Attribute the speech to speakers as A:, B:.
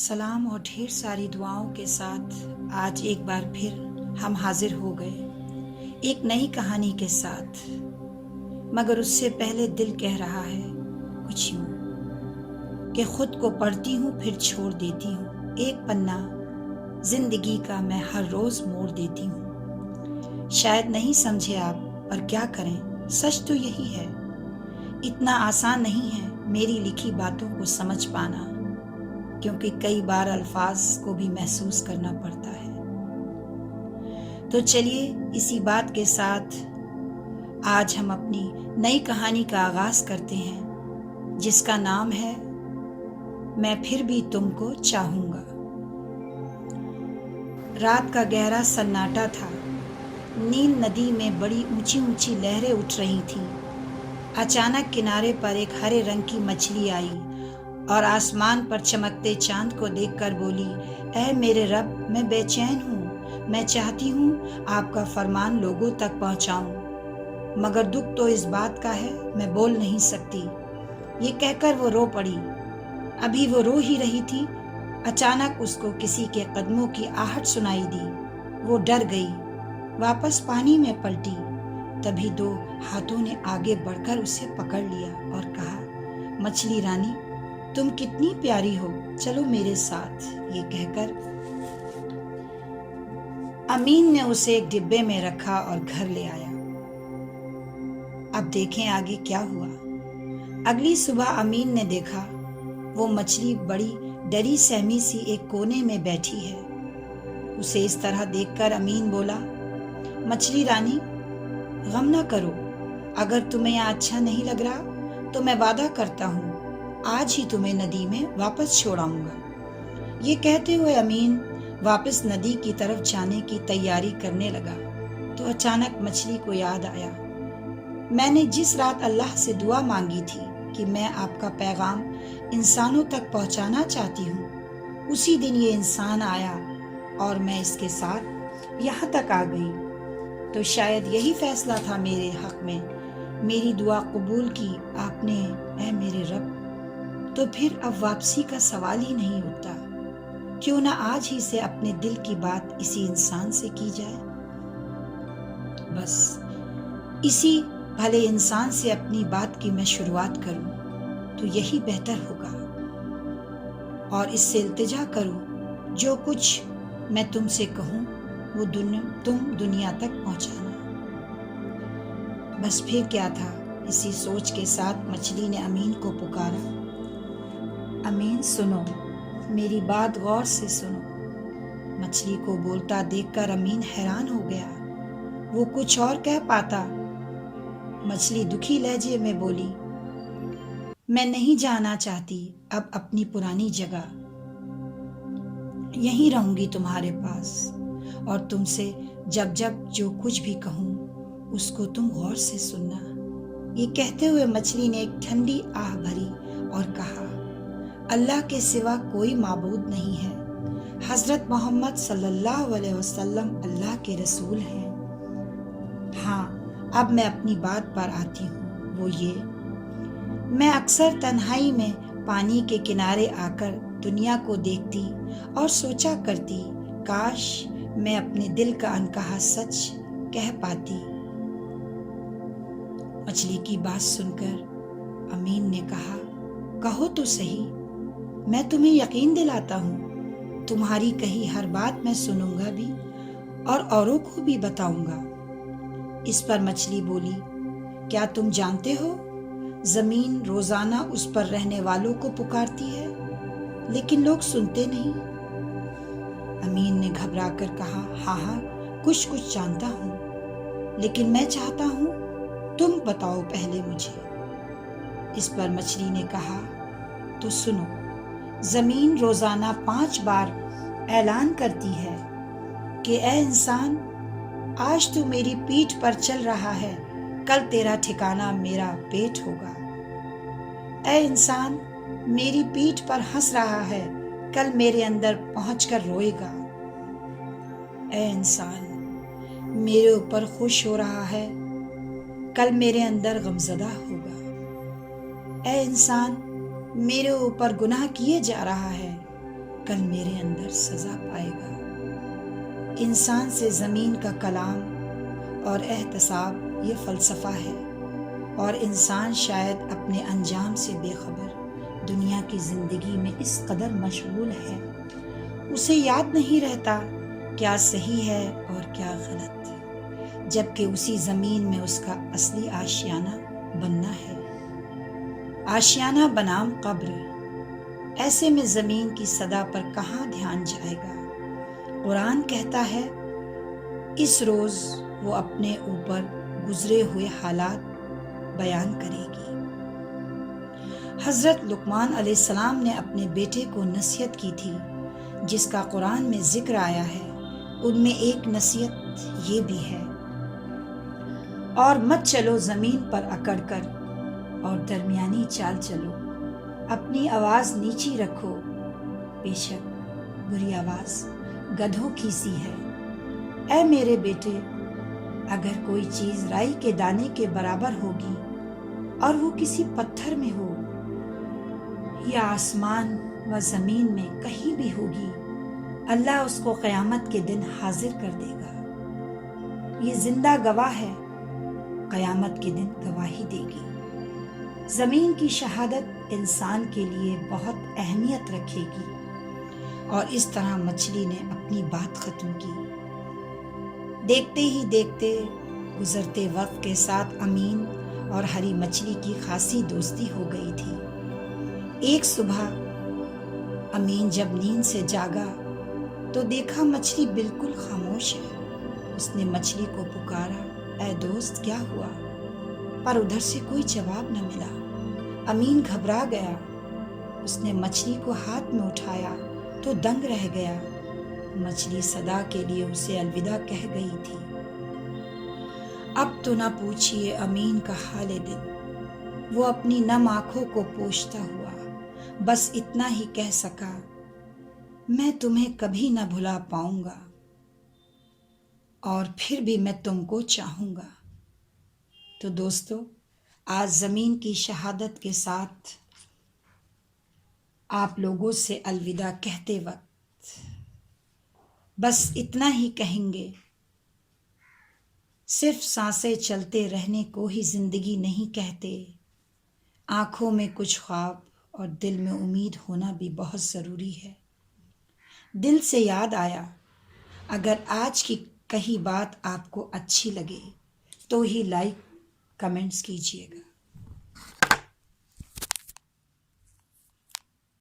A: सलाम और ढेर सारी दुआओं के साथ आज एक बार फिर हम हाजिर हो गए एक नई कहानी के साथ। मगर उससे पहले दिल कह रहा है कुछ यूं कि खुद को पढ़ती हूँ फिर छोड़ देती हूँ। एक पन्ना जिंदगी का मैं हर रोज मोड़ देती हूँ। शायद नहीं समझे आप, पर क्या करें, सच तो यही है। इतना आसान नहीं है मेरी लिखी बातों को समझ पाना, क्योंकि कई बार अल्फाज को भी महसूस करना पड़ता है। तो चलिए इसी बात के साथ आज हम अपनी नई कहानी का आगाज करते हैं, जिसका नाम है मैं फिर भी तुमको चाहूंगा। रात का गहरा सन्नाटा था। नील नदी में बड़ी ऊंची ऊंची लहरें उठ रही थीं। अचानक किनारे पर एक हरे रंग की मछली आई और आसमान पर चमकते चांद को देखकर बोली, ऐ मेरे रब, मैं बेचैन हूँ। मैं चाहती हूँ आपका फरमान लोगों तक पहुँचाऊँ, मगर दुख तो इस बात का है मैं बोल नहीं सकती। ये कहकर वो रो पड़ी। अभी वो रो ही रही थी, अचानक उसको किसी के कदमों की आहट सुनाई दी। वो डर गई, वापस पानी में पलटी। तभी दो हाथों ने आगे बढ़कर उसे पकड़ लिया और कहा, मछली रानी, तुम कितनी प्यारी हो, चलो मेरे साथ। ये कहकर अमीन ने उसे एक डिब्बे में रखा और घर ले आया। अब देखें आगे क्या हुआ। अगली सुबह अमीन ने देखा वो मछली बड़ी डरी सहमी सी एक कोने में बैठी है। उसे इस तरह देखकर अमीन बोला, मछली रानी, गम ना करो। अगर तुम्हें यहाँ अच्छा नहीं लग रहा तो मैं वादा करता हूँ आज ही तुम्हें नदी में वापस छोड़ाऊंगा। ये कहते हुए अमीन वापस नदी की तरफ जाने की तैयारी करने लगा तो अचानक मछली को याद आया, मैंने जिस रात अल्लाह से दुआ मांगी थी कि मैं आपका पैगाम इंसानों तक पहुंचाना चाहती हूँ, उसी दिन ये इंसान आया और मैं इसके साथ यहाँ तक आ गई। तो शायद यही फैसला था मेरे हक में। मेरी दुआ कबूल की आपने, ऐ मेरे रब। तो फिर अब वापसी का सवाल ही नहीं उठता। क्यों ना आज ही से अपने दिल की बात इसी इंसान से की जाए। बस इसी भले इंसान से अपनी बात की मैं शुरुआत करूं तो यही बेहतर होगा, और इससे इल्तिजा करूं जो कुछ मैं तुमसे कहूं वो तुम दुनिया तक पहुंचाना। बस फिर क्या था। इसी सोच के साथ मछली ने अमीन को पुकारा, अमीन सुनो, मेरी बात गौर से सुनो। मछली को बोलता देखकर अमीन हैरान हो गया। वो कुछ और कह पाता। मछली दुखी लहजे में बोली, मैं नहीं जाना चाहती अब अपनी पुरानी जगह। यहीं रहूंगी तुम्हारे पास, और तुमसे जब जब जो कुछ भी कहूं उसको तुम गौर से सुनना। ये कहते हुए मछली ने एक ठंडी आह भरी और कहा, अल्लाह के सिवा कोई माबूद नहीं है। हजरत मोहम्मद सल्लल्लाहु अलैहि वसल्लम अल्लाह के रसूल हैं। हाँ, अब मैं अपनी बात पर आती हूँ। वो ये, मैं अक्सर तन्हाई में पानी के किनारे आकर दुनिया को देखती और सोचा करती, काश मैं अपने दिल का अनकहा सच कह पाती। मछली की बात सुनकर अमीन ने कहा, कहो तो सही, मैं तुम्हें यकीन दिलाता हूँ तुम्हारी कही हर बात मैं सुनूंगा भी और औरों को भी बताऊंगा। इस पर मछली बोली, क्या तुम जानते हो जमीन रोजाना उस पर रहने वालों को पुकारती है, लेकिन लोग सुनते नहीं। अमीन ने घबरा कर कहा, हाँ हाँ, कुछ कुछ जानता हूँ, लेकिन मैं चाहता हूँ तुम बताओ पहले मुझे। इस पर मछली ने कहा, तो सुनो, जमीन रोजाना 5 बार ऐलान करती है कि ऐ इंसान, आज तू मेरी पीठ पर चल रहा है, कल तेरा ठिकाना मेरा पेट होगा। ऐ इंसान, मेरी पीठ पर हंस रहा है, कल मेरे अंदर पहुंचकर रोएगा। ऐ इंसान, मेरे ऊपर खुश हो रहा है, कल मेरे अंदर गमज़दा होगा। ऐ इंसान, मेरे ऊपर गुनाह किए जा रहा है, کل میرے اندر سزا پائے گا۔ انسان سے زمین کا کلام اور احتساب یہ فلسفہ ہے، اور انسان شاید اپنے انجام سے بے خبر دنیا کی زندگی میں اس قدر مشغول ہے، اسے یاد نہیں رہتا کیا صحیح ہے اور کیا غلط، جبکہ اسی زمین میں اس کا اصلی آشیانہ بننا ہے، آشیانہ بنام قبر۔ ایسے میں زمین کی صدا پر کہاں دھیان جائے گا؟ قرآن کہتا ہے اس روز وہ اپنے اوپر گزرے ہوئے حالات بیان کرے گی۔ حضرت لقمان علیہ السلام نے اپنے بیٹے کو نصیحت کی تھی، جس کا قرآن میں ذکر آیا ہے۔ ان میں ایک نصیحت یہ بھی ہے، اور مت چلو زمین پر اکڑ کر، اور درمیانی چال چلو، اپنی آواز نیچی رکھو، بے شک بری آواز گدھوں کی سی ہے۔ اے میرے بیٹے، اگر کوئی چیز رائی کے دانے کے برابر ہوگی اور وہ کسی پتھر میں ہو یا آسمان و زمین میں کہیں بھی ہوگی، اللہ اس کو قیامت کے دن حاضر کر دے گا۔ یہ زندہ گواہ ہے، قیامت کے دن گواہی دے گی۔ زمین کی شہادت انسان کے لیے بہت اہمیت رکھے گی، اور اس طرح مچھلی نے اپنی بات ختم کی۔ دیکھتے ہی دیکھتے گزرتے وقت کے ساتھ امین اور ہری مچھلی کی خاصی دوستی ہو گئی تھی۔ ایک صبح امین جب نیند سے جاگا تو دیکھا مچھلی بالکل خاموش ہے۔ اس نے مچھلی کو پکارا، اے دوست کیا ہوا؟ پر ادھر سے کوئی جواب نہ ملا۔ امین گھبرا گیا، اس نے مچھلی کو ہاتھ میں اٹھایا تو دنگ رہ گیا۔ مچھلی صدا کے لیے اسے الوداع کہہ گئی تھی۔ اب تو نہ پوچھئے امین کا حال دل، وہ اپنی نم آنکھوں کو پوچھتا ہوا بس اتنا ہی کہہ سکا، میں تمہیں کبھی نہ بھلا پاؤں گا، اور پھر بھی میں تم کو چاہوں گا۔ تو دوستو، آج زمین کی شہادت کے ساتھ آپ لوگوں سے الوداع کہتے وقت بس اتنا ہی کہیں گے، صرف سانسیں چلتے رہنے کو ہی زندگی نہیں کہتے، آنکھوں میں کچھ خواب اور دل میں امید ہونا بھی بہت ضروری ہے۔ دل سے یاد آیا، اگر آج کی کہی بات آپ کو اچھی لگے تو ہی لائک کمنٹس کیجیے گا۔